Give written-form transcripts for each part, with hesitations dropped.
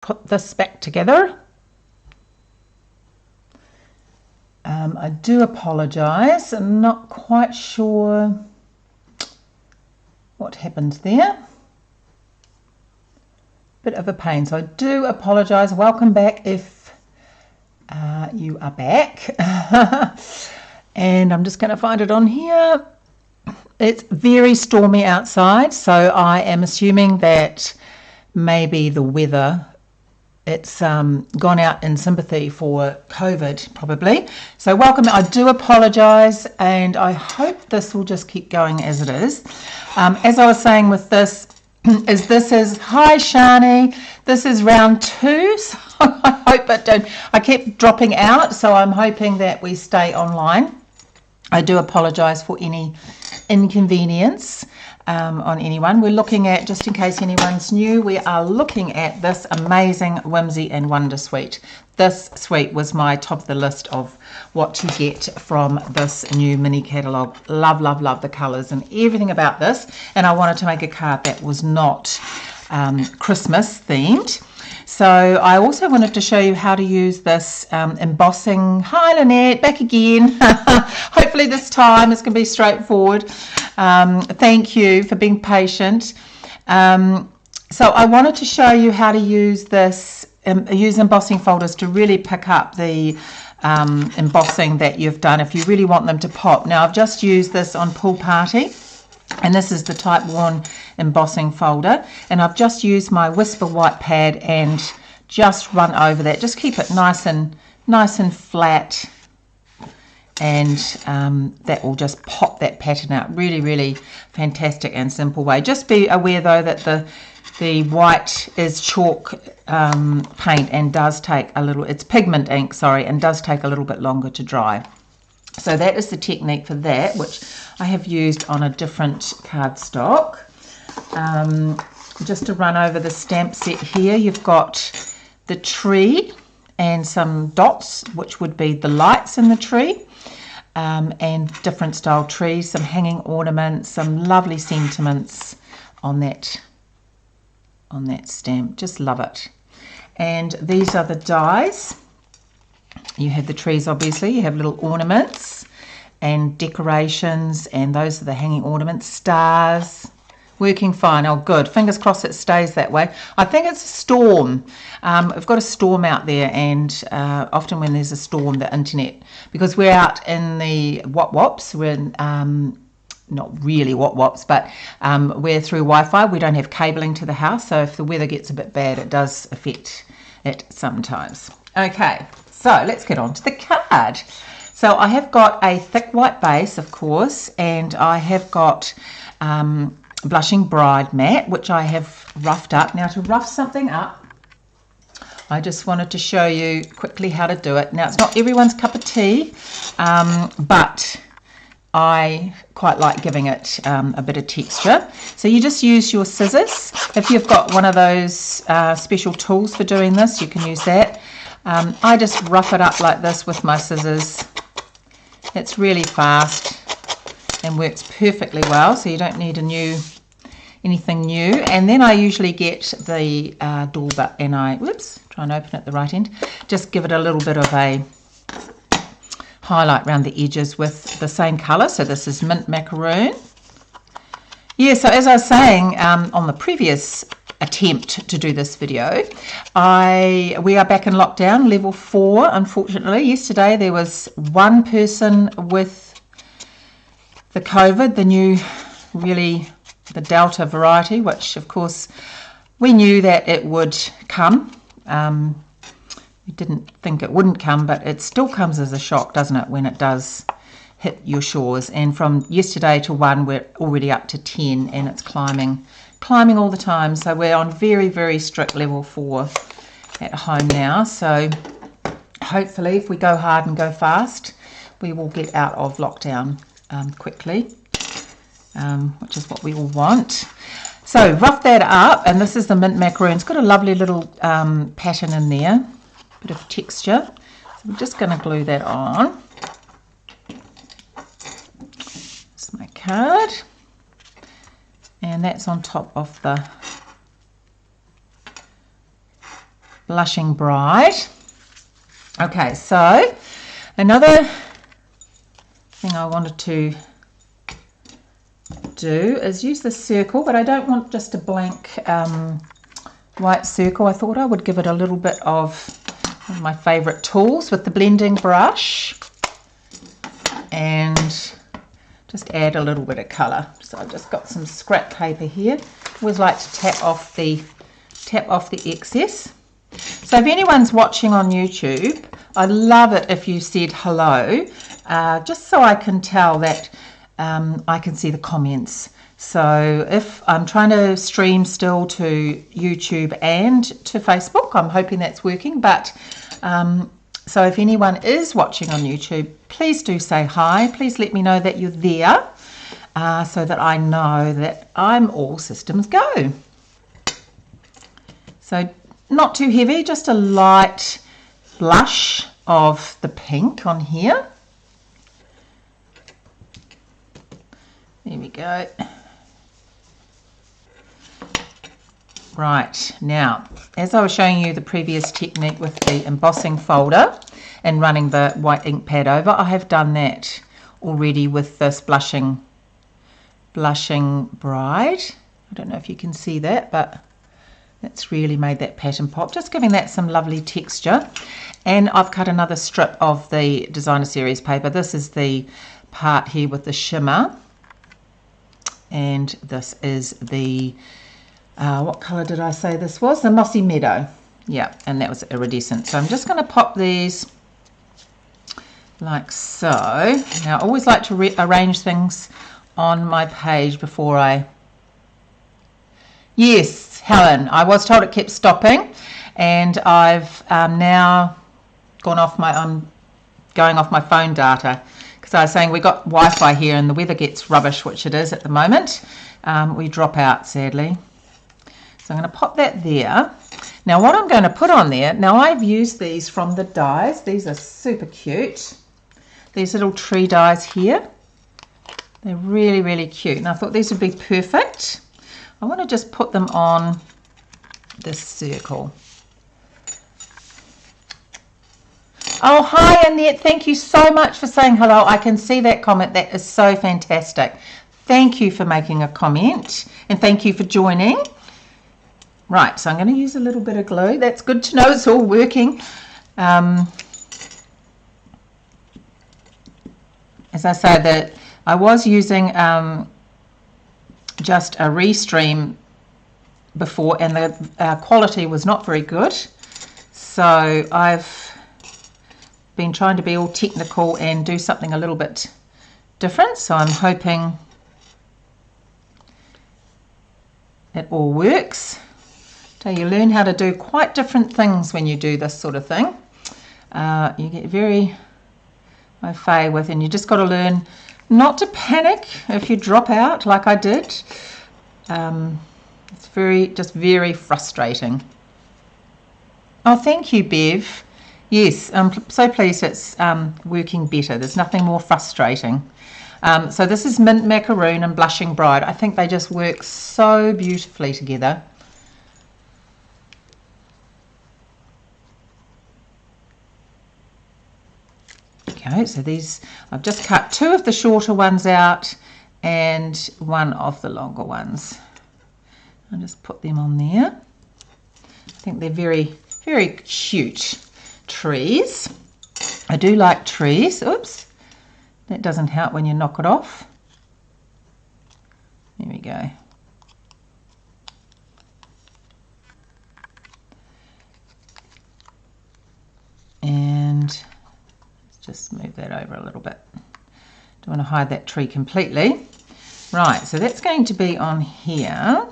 put this back together. I do apologise. I'm not quite sure what happened there. Bit of a pain, so I do apologise. Welcome back if you are back. And I'm just going to find it on here. It's very stormy outside, so I am assuming that maybe the weather, it's gone out in sympathy for COVID, probably. So welcome. I do apologise, and I hope this will just keep going as it is. As I was saying with this, hi Shani, this is round 2, so I hope it don't, I kept dropping out, so I'm hoping that we stay online. I do apologise for any inconvenience on anyone. We're looking at, just in case anyone's new, we are looking at this amazing Whimsy and Wonder suite. This suite was my top of the list of what to get from this new mini catalogue. Love, love, love the colours and everything about this. And I wanted to make a card that was not Christmas themed. So I also wanted to show you how to use this embossing. Hi Lynette, back again. Hopefully this time it's going to be straightforward. Thank you for being patient. So I wanted to show you how to use this, use embossing folders to really pick up the embossing that you've done if you really want them to pop. Now I've just used this on Pool Party. And this is the Type Worn embossing folder, and I've just used my Whisper white pad and just run over that. Just keep it nice and flat, and that will just pop that pattern out. Really, really fantastic and simple way. Just be aware though that the white is chalk paint and does take a little. It's pigment ink, sorry, and does take a little bit longer to dry. So that is the technique for that, which I have used on a different cardstock. Just to run over the stamp set here, you've got the tree and some dots, which would be the lights in the tree, and different style trees, some hanging ornaments, some lovely sentiments on that stamp. Just love it. And these are the dies. You have the trees, obviously, you have little ornaments and decorations, and those are the hanging ornaments. Stars, working fine. Oh good, fingers crossed it stays that way. I think it's a storm. We've got a storm out there, and often when there's a storm, the internet, because we're out in the wops, we're in, not really wops, but we're through Wi-Fi. We don't have cabling to the house, so if the weather gets a bit bad, it does affect it sometimes. Okay. So let's get on to the card. So I have got a thick white base, of course, and I have got Blushing Bride matte, which I have roughed up. Now to rough something up, I just wanted to show you quickly how to do it. Now it's not everyone's cup of tea, but I quite like giving it a bit of texture. So you just use your scissors. If you've got one of those special tools for doing this, you can use that. I just rough it up like this with my scissors. It's really fast and works perfectly well, so you don't need anything new. And then I usually get the dauber and I, try and open it the right end, just give it a little bit of a highlight around the edges with the same colour. So this is Mint Macaroon. Yeah, so as I was saying on the previous attempt to do this video, we are back in lockdown, level 4, unfortunately. Yesterday there was one person with the COVID, the new, really, the Delta variety, which of course we knew that it would come. We didn't think it wouldn't come, but it still comes as a shock, doesn't it, when it does hit your shores. And from yesterday to 1, we're already up to 10, and it's climbing all the time. So we're on very, very strict level 4 at home now. So hopefully if we go hard and go fast, we will get out of lockdown quickly, which is what we all want. So rough that up, and this is the Mint Macaroon. It's got a lovely little pattern in there, bit of texture. So we're just going to glue that on. That's my card. And that's on top of the Blushing Bride. Okay, so another thing I wanted to do is use the circle, but I don't want just a blank white circle. I thought I would give it a little bit of one of my favourite tools with the blending brush and just add a little bit of colour. So I've just got some scrap paper here. Always like to tap off the excess. So if anyone's watching on YouTube, I'd love it if you said hello, just so I can tell that I can see the comments. So if I'm trying to stream still to YouTube and to Facebook, I'm hoping that's working. But so if anyone is watching on YouTube, please do say hi. Please let me know that you're there so that I know that I'm all systems go. So not too heavy, just a light blush of the pink on here. There we go. Right, now, as I was showing you the previous technique with the embossing folder and running the white ink pad over, I have done that already with this Blushing Bride. I don't know if you can see that, but that's really made that pattern pop, just giving that some lovely texture. And I've cut another strip of the Designer Series paper. This is the part here with the shimmer. And this is the, what colour did I say this was? The Mossy Meadow. Yeah, and that was iridescent. So I'm just going to pop these like so. Now I always like to arrange things on my page before I... Yes, Helen, I was told it kept stopping, and I've now gone off my... I'm going off my phone data. So I was saying we got Wi-Fi here and the weather gets rubbish, which it is at the moment. We drop out, sadly. So I'm going to pop that there. Now what I'm going to put on there, now I've used these from the dies. These are super cute. These little tree dies here. They're really, really cute. And I thought these would be perfect. I want to just put them on this circle. Oh, hi Annette, thank you so much for saying hello. I can see that comment. That is so fantastic. Thank you for making a comment and thank you for joining. Right, so I'm going to use a little bit of glue. That's good to know it's all working. As I say, that I was using just a restream before and the quality was not very good. So I've been trying to be all technical and do something a little bit different, so I'm hoping it all works. So you learn how to do quite different things when you do this sort of thing. You get very au fait with, and you just got to learn not to panic if you drop out like I did. It's very frustrating. Oh, thank you, Bev. Yes, I'm so pleased it's working better. There's nothing more frustrating. So this is Mint Macaroon and Blushing Bride. I think they just work so beautifully together. Okay, so these, I've just cut 2 of the shorter ones out and 1 of the longer ones. I'll just put them on there. I think they're very, very cute trees. I do like trees. Oops, that doesn't help when you knock it off. There we go. And let's just move that over a little bit. Don't want to hide that tree completely. Right, so that's going to be on here.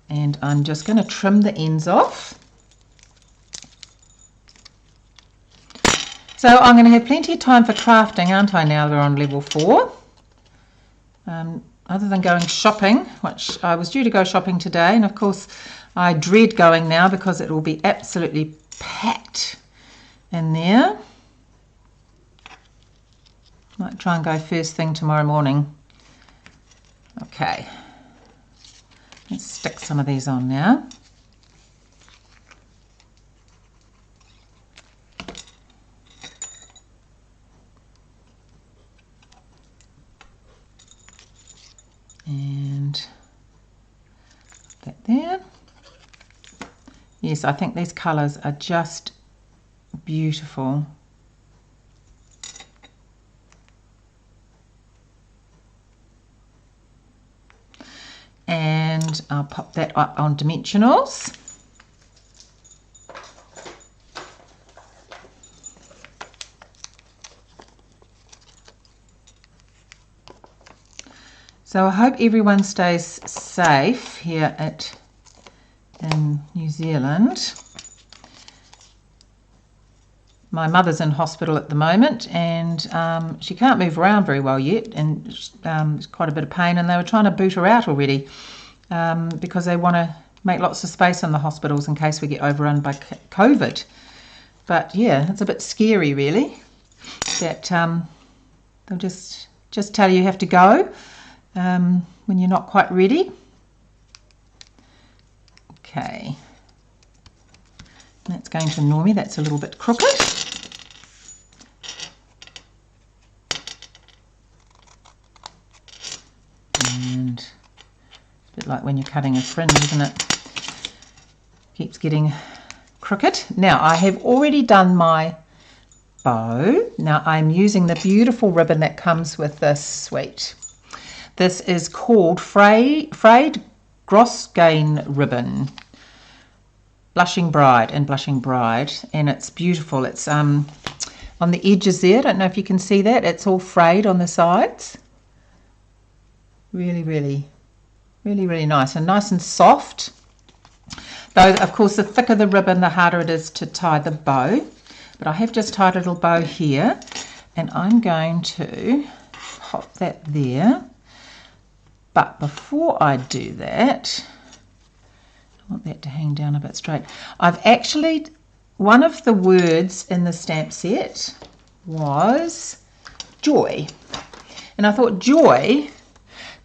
And I'm just going to trim the ends off. So I'm going to have plenty of time for crafting, aren't I, now we're on level 4? Other than going shopping, which I was due to go shopping today, and of course I dread going now because it will be absolutely packed in there. Might try and go first thing tomorrow morning. Okay, let's stick some of these on now. And that there. Yes, I think these colours are just beautiful. And I'll pop that up on dimensionals. So I hope everyone stays safe here in New Zealand. My mother's in hospital at the moment, and she can't move around very well yet, and it's quite a bit of pain, and they were trying to boot her out already because they want to make lots of space in the hospitals in case we get overrun by COVID. But yeah, it's a bit scary really that they'll just tell you have to go when you're not quite ready. Okay, that's going to annoy me, that's a little bit crooked. And it's a bit like when you're cutting a fringe, isn't it? Keeps getting crooked. Now I have already done my bow. Now I'm using the beautiful ribbon that comes with this suite. This is called Frayed Grosgain ribbon, Blushing Bride, and it's beautiful. It's on the edges there. I don't know if you can see that. It's all frayed on the sides. Really, really, really, really nice and soft. Though, of course, the thicker the ribbon, the harder it is to tie the bow. But I have just tied a little bow here, and I'm going to pop that there. But before I do that, I want that to hang down a bit straight. I've actually, one of the words in the stamp set was joy. And I thought joy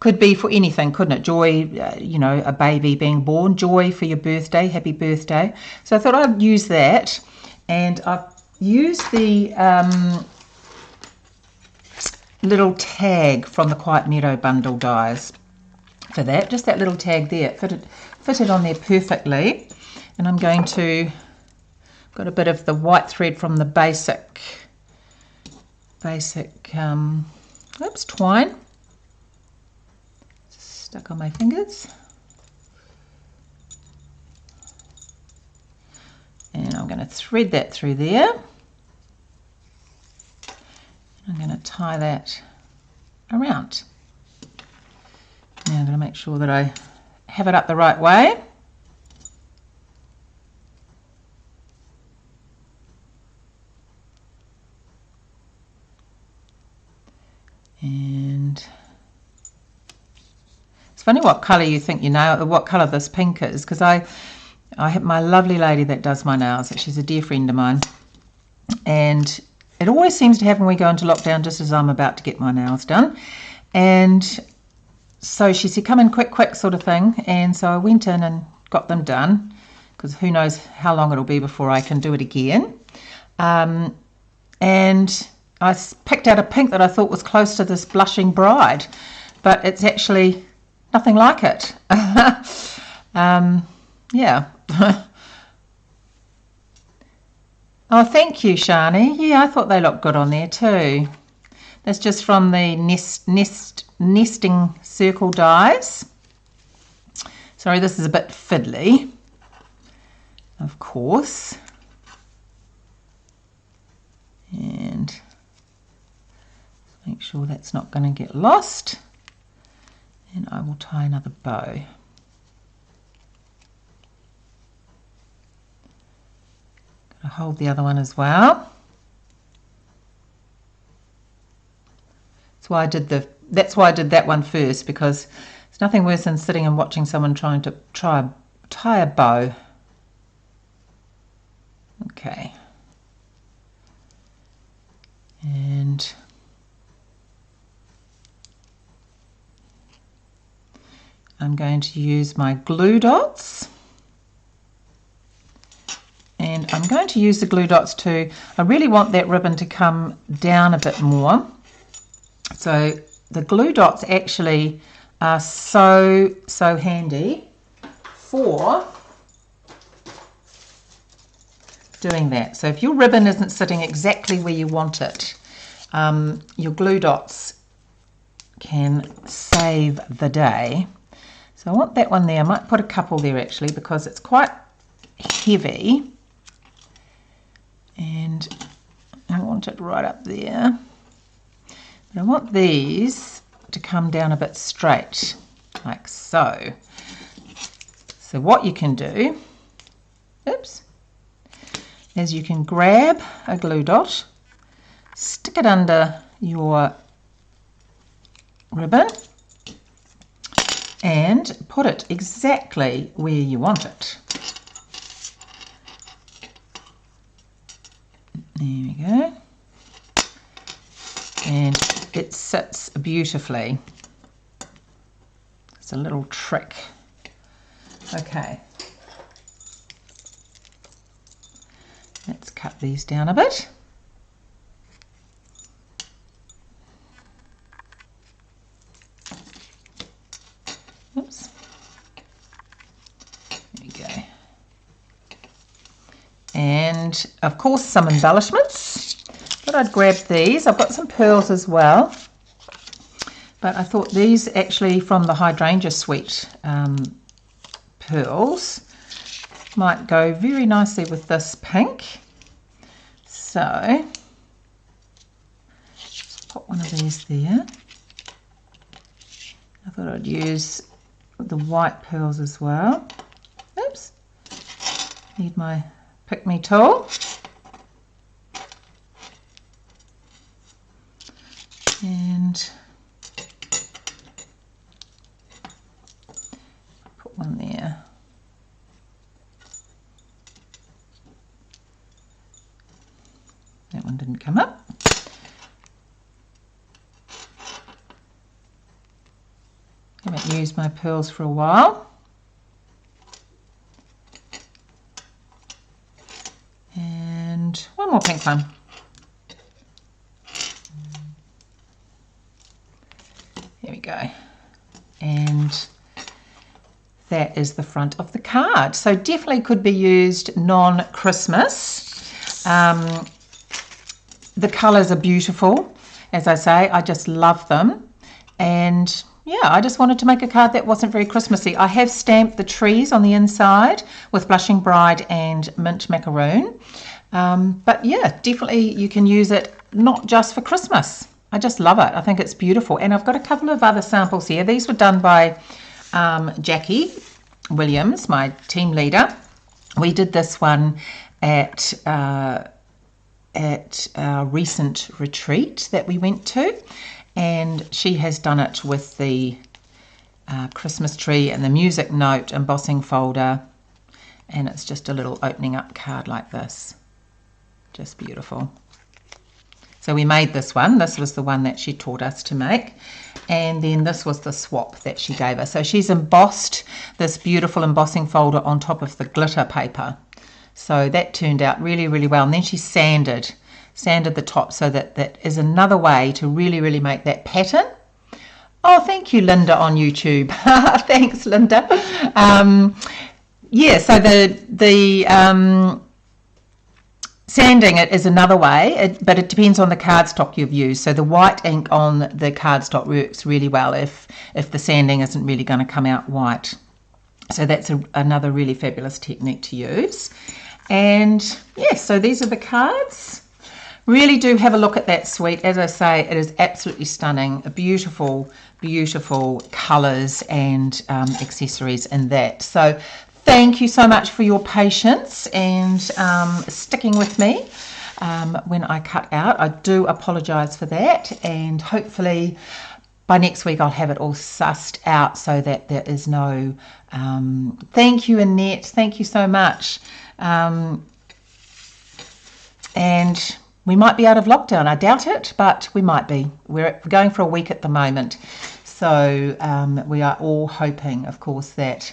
could be for anything, couldn't it? Joy, you know, a baby being born, joy for your birthday, happy birthday. So I thought I'd use that, and I've used the little tag from the Quiet Meadow bundle dies for that. Just that little tag there, it fitted on there perfectly. And I'm going to, got a bit of the white thread from the basic twine stuck on my fingers, and I'm going to thread that through there. I'm going to tie that around. Now I'm going to make sure that I have it up the right way. And it's funny what colour you think your nail, what colour this pink is, because I have my lovely lady that does my nails. She's a dear friend of mine, and it always seems to happen when we go into lockdown just as I'm about to get my nails done. And so she said, come in quick sort of thing. And so I went in and got them done, because who knows how long it'll be before I can do it again. And I picked out a pink that I thought was close to this Blushing Bride, but it's actually nothing like it. Yeah. Oh, thank you, Shani. Yeah, I thought they looked good on there too. That's just from the nesting circle dies. Sorry, this is a bit fiddly, of course. And make sure that's not going to get lost. And I will tie another bow. Gonna hold the other one as well. That's why I did that one first, because there's nothing worse than sitting and watching someone trying to tie a bow. Okay. And I'm going to use my glue dots. And I'm going to use the glue dots too. I really want that ribbon to come down a bit more. So the glue dots actually are so handy for doing that. So if your ribbon isn't sitting exactly where you want it, your glue dots can save the day. So I want that one there. I might put a couple there actually because it's quite heavy. And I want it right up there. But I want these to come down a bit straight, like so. So what you can do, oops, is you can grab a glue dot, stick it under your ribbon, and put it exactly where you want it. There we go. And it sits beautifully. It's a little trick. Okay. Let's cut these down a bit. Oops. There we go. And of course some embellishments. But I'd grab these. I've got some pearls as well. But I thought these actually from the Hydrangea Suite pearls might go very nicely with this pink. So just put one of these there. I thought I'd use the white pearls as well. Oops. Need my pick me tool. And put one there. That one didn't come up. I haven't used my pearls for a while. And one more pink one. There we go. And that is the front of the card. So definitely could be used non-Christmas. The colours are beautiful. As I say, I just love them. And yeah, I just wanted to make a card that wasn't very Christmassy. I have stamped the trees on the inside with Blushing Bride and Mint Macaroon. But yeah, definitely you can use it not just for Christmas. I just love it. I think it's beautiful. And I've got a couple of other samples here. These were done by Jackie Williams, my team leader. We did this one at our recent retreat that we went to. And she has done it with the Christmas tree and the music note embossing folder. And it's just a little opening up card like this. Just beautiful. So we made this one. This was the one that she taught us to make. And then this was the swap that she gave us. So she's embossed this beautiful embossing folder on top of the glitter paper. So that turned out really, really well. And then she sanded the top, so that is another way to really make that pattern. Oh, thank you, Linda on YouTube. Thanks, Linda. Yeah, so the sanding it is another way, but it depends on the cardstock you've used. So the white ink on the cardstock works really well if the sanding isn't really going to come out white. So that's another really fabulous technique to use. And yeah, so these are the cards. Really do have a look at that suite. As I say, it is absolutely stunning. Beautiful, beautiful colours and accessories in that. So thank you so much for your patience and sticking with me when I cut out. I do apologise for that, and hopefully by next week I'll have it all sussed out so that there is no... thank you, Annette. Thank you so much. And we might be out of lockdown. I doubt it, but we might be. We're going for a week at the moment. So So we are all hoping, of course, that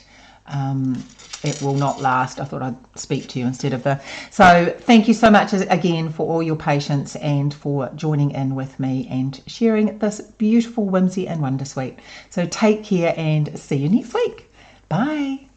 it will not last. I thought I'd speak to you instead of the... So thank you so much again for all your patience and for joining in with me and sharing this beautiful Whimsy and Wondersuite. So take care and see you next week. Bye.